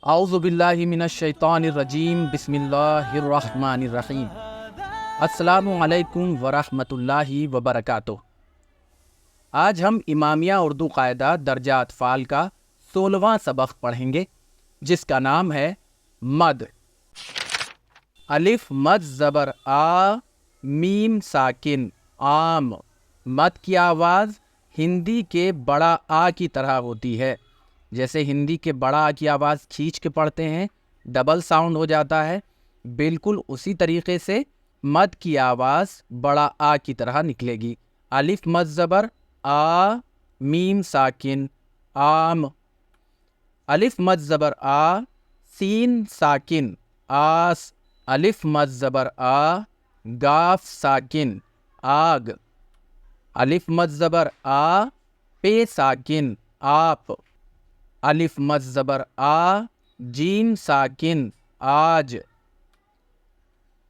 اعوذ باللہ من الشیطان الرجیم بسم اللہ الرحمن الرحیم۔ السلام علیکم ورحمۃ اللہ وبرکاتہ۔ آج ہم امامیہ اردو قاعدہ درجہ اطفال کا 16واں سبق پڑھیں گے، جس کا نام ہے مد۔ الف مد زبر آ، میم ساکن عام۔ مد کی آواز ہندی کے بڑا آ کی طرح ہوتی ہے۔ جیسے ہندی کے بڑا آ کی آواز کھینچ کے پڑھتے ہیں، ڈبل ساؤنڈ ہو جاتا ہے، بالکل اسی طریقے سے مد کی آواز بڑا آ کی طرح نکلے گی۔ الف مد زبر آ، میم ساکن عام۔ الف مد زبر آ، سین ساکن آس۔ الف مد زبر آ، گاف ساکن آگ۔ الف مد زبر آ، پے ساکن آپ۔ الف مد زبر آ، جیم ساکن آج۔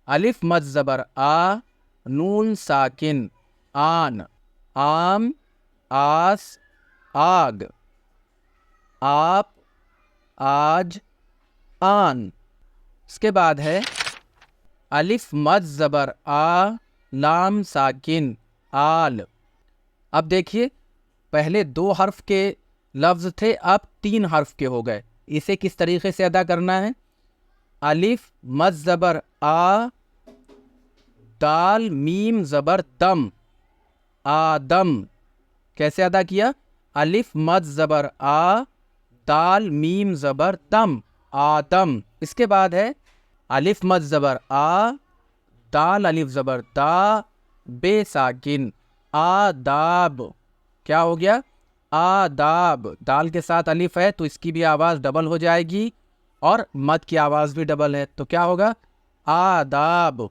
الف مد زبر آ، نون ساکن آن۔ آم، آس، آگ۔ آپ، آج، آن۔ اس کے بعد ہے الف مد زبر آ، لام ساکن آل۔ اب دیکھیے، پہلے 2 حرف کے لفظ تھے، اب 3 حرف کے ہو گئے۔ اسے کس طریقے سے ادا کرنا ہے؟ الف مد زبر آ، دال میم زبر دم، آدم۔ کیسے ادا کیا؟ الف مد زبر آ، دال میم زبر دم، آدم۔ اس کے بعد ہے الف مد زبر آ، دال الف زبر دا، بے ساکن آداب۔ کیا ہو گیا؟ آداب۔ دال کے ساتھ الف ہے تو اس کی بھی آواز ڈبل ہو جائے گی، اور مد کی آواز بھی ڈبل ہے، تو کیا ہوگا؟ آداب،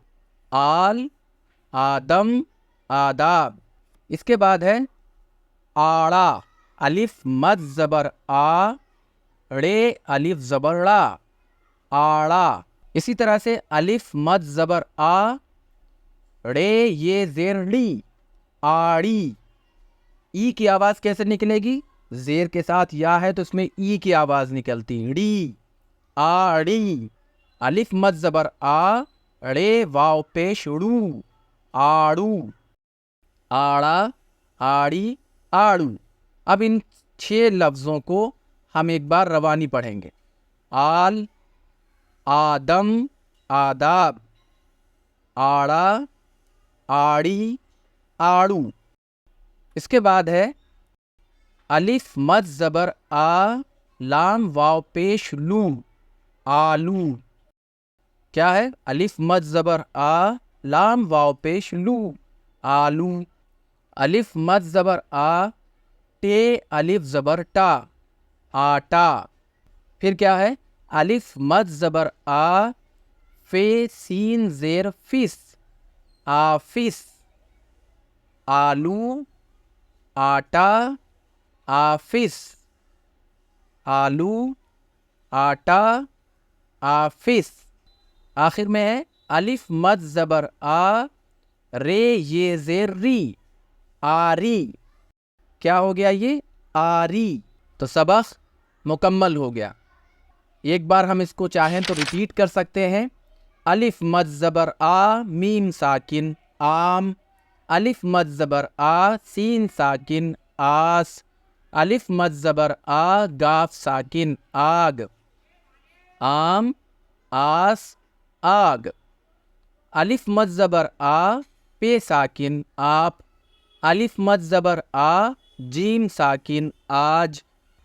آل، آدم، آداب۔ اس کے بعد ہے آڑا۔ الف مد زبر آ، ڑے الف زبر ڑا، آڑا۔ اسی طرح سے الف مد زبر آ، ڑے یہ زیر ڑی، آڑی۔ ای کی آواز کیسے نکلے گی؟ زیر کے ساتھ یا ہے تو اس میں ای کی آواز نکلتی، ڑی، آڑی۔ الف مد زبر آ، ڑے واو پیش ڑو، آڑو، آڑا، آڑی، آڑو۔ اب ان 6 لفظوں کو ہم ایک بار روانی پڑھیں گے۔ آل، آدم، آداب، آڑا، آڑی، آڑو۔ اس کے بعد ہے الف مد زبر آ، لام واو پیش لو، آلو۔ کیا ہے؟ الف مد زبر آ، لام واو پیش لو، آلو۔ الف مد زبر آ، ٹے الف زبر ٹا، آٹا۔ پھر کیا ہے؟ الف مد زبر آ، فے سین زیر فس، آفس۔ آلو، آٹا، آفس، آلو، آٹا، آفس۔ آخر میں ہے الف مد زبر آ، رے یہ زیر ری، آری۔ کیا ہو گیا یہ؟ آری۔ تو سبق مکمل ہو گیا۔ ایک بار ہم اس کو چاہیں تو ریپیٹ کر سکتے ہیں۔ الف مد زبر آ، میم ساکن آم۔ الف مد زبر آ، سین ساکن آس۔ الف مد زبر آ، گاف ساکن آگ، آم، آس، آگ۔ الف مد زبر آ، پے ساکن آپ۔ الف مد زبر آ، جیم ساکن آج۔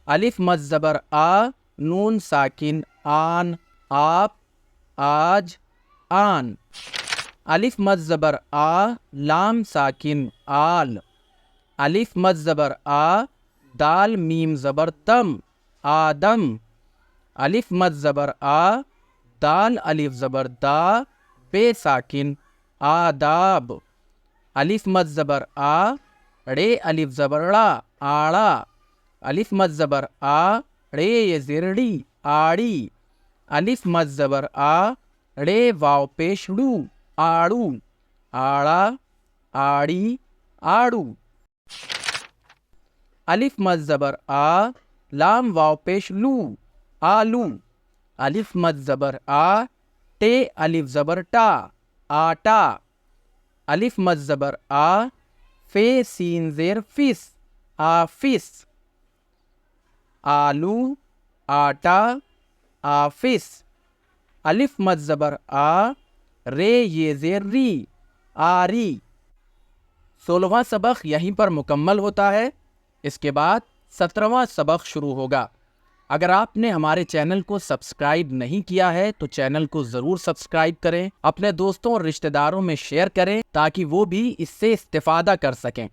الف مد زبر آ، نون ساکن آن، آپ، آج، آن۔ الف مد زبر آ، لام ساکن آل۔ الف مد زبر آ، دال میم زبر دم، آدم۔ الف مد زبر آ، دال الف زبر دا، بے ساکن آداب۔ الف مد زبر آ، ڑے الف زبر ڑا، آڑا۔ الف مد زبر آ، ڑے یہ زیر ڑی، آڑی۔ الف مد زبر آ، ڑے واو پیش ڑو، آڑو، آڑا، آڑی، آڑو۔ الف مد زبر آ، لام واو پیش لو، آلو۔ الف مد زبر آ، ٹے الف زبر ٹا، آٹا، الف مد زبر آ، فے سین زیر فس، آفس، آلو، آٹا، آفس، الف مد زبر آ، رے یہ زیر ری، آری۔ 16واں سبق یہیں پر مکمل ہوتا ہے، اس کے بعد 17واں سبق شروع ہوگا۔ اگر آپ نے ہمارے چینل کو سبسکرائب نہیں کیا ہے تو چینل کو ضرور سبسکرائب کریں، اپنے دوستوں اور رشتہ داروں میں شیئر کریں تاکہ وہ بھی اس سے استفادہ کر سکیں۔